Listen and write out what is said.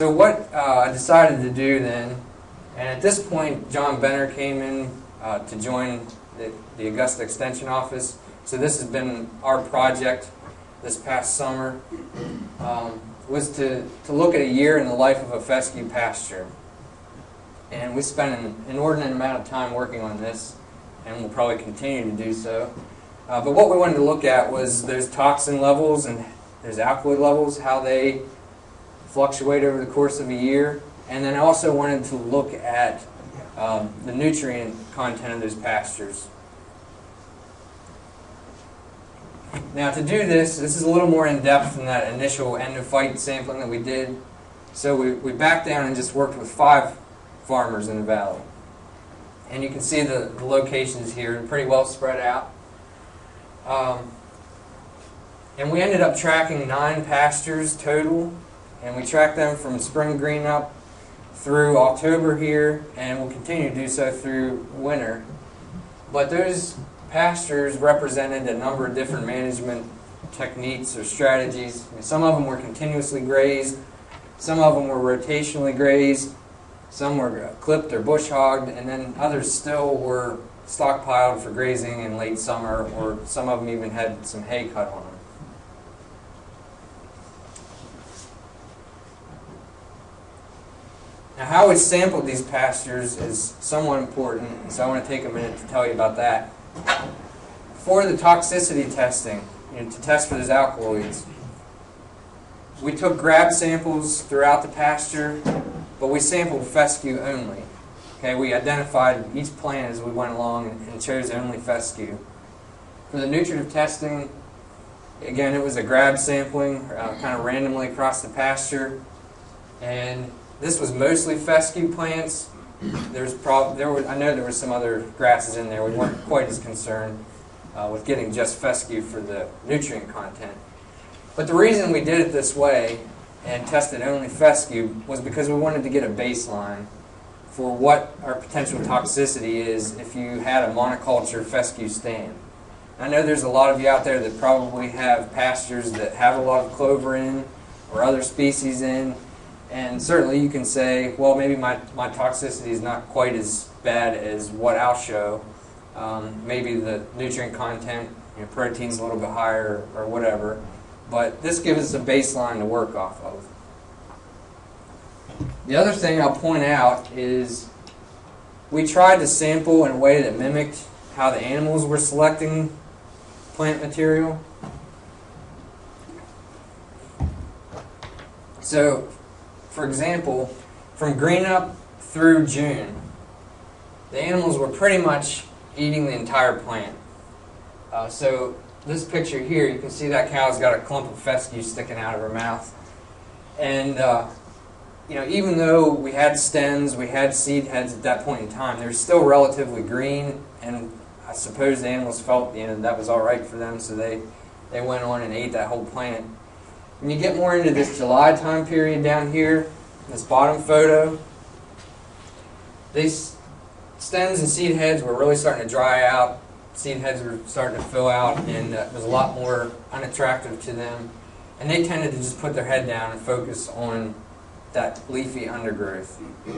So what I decided to do then, and at this point John Benner came in to join the Augusta Extension Office. So this has been our project this past summer, was to look at a year in the life of a fescue pasture. And we spent an inordinate amount of time working on this, and we'll probably continue to do so. But what we wanted to look at was there's toxin levels and there's alkaloid levels, how they fluctuate over the course of a year. And then I also wanted to look at the nutrient content of those pastures. Now to do this is a little more in-depth than that initial end-of-fight sampling that we did. So we backed down and just worked with 5 farmers in the valley. And you can see the locations here, pretty well spread out. And we ended up tracking 9 pastures total, and we tracked them from spring green up through October here, and we'll continue to do so through winter. But those pastures represented a number of different management techniques or strategies. I mean, some of them were continuously grazed, some of them were rotationally grazed, some were clipped or bush hogged, and then others still were stockpiled for grazing in late summer, or some of them even had some hay cut on them. Now, how we sampled these pastures is somewhat important, so I want to take a minute to tell you about that. For the toxicity testing, to test for those alkaloids, we took grab samples throughout the pasture, but we sampled fescue only. Okay, we identified each plant as we went along and chose only fescue. For the nutritive testing, again, it was a grab sampling, kind of randomly across the pasture, and this was mostly fescue plants. I know there were some other grasses in there. We weren't quite as concerned with getting just fescue for the nutrient content. But the reason we did it this way and tested only fescue was because we wanted to get a baseline for what our potential toxicity is if you had a monoculture fescue stand. I know there's a lot of you out there that probably have pastures that have a lot of clover in or other species in, and certainly you can say, well, maybe my toxicity is not quite as bad as what I'll show. Maybe the nutrient content, protein's a little bit higher or whatever. But this gives us a baseline to work off of. The other thing I'll point out is we tried to sample in a way that mimicked how the animals were selecting plant material. So, for example, from green up through June, the animals were pretty much eating the entire plant. So this picture here, you can see that cow's got a clump of fescue sticking out of her mouth. And even though we had stems, we had seed heads at that point in time, they were still relatively green, and I suppose the animals felt that was all right for them, so they went on and ate that whole plant. When you get more into this July time period down here, this bottom photo, these stems and seed heads were really starting to dry out. Seed heads were starting to fill out, and it was a lot more unattractive to them. And they tended to just put their head down and focus on that leafy undergrowth.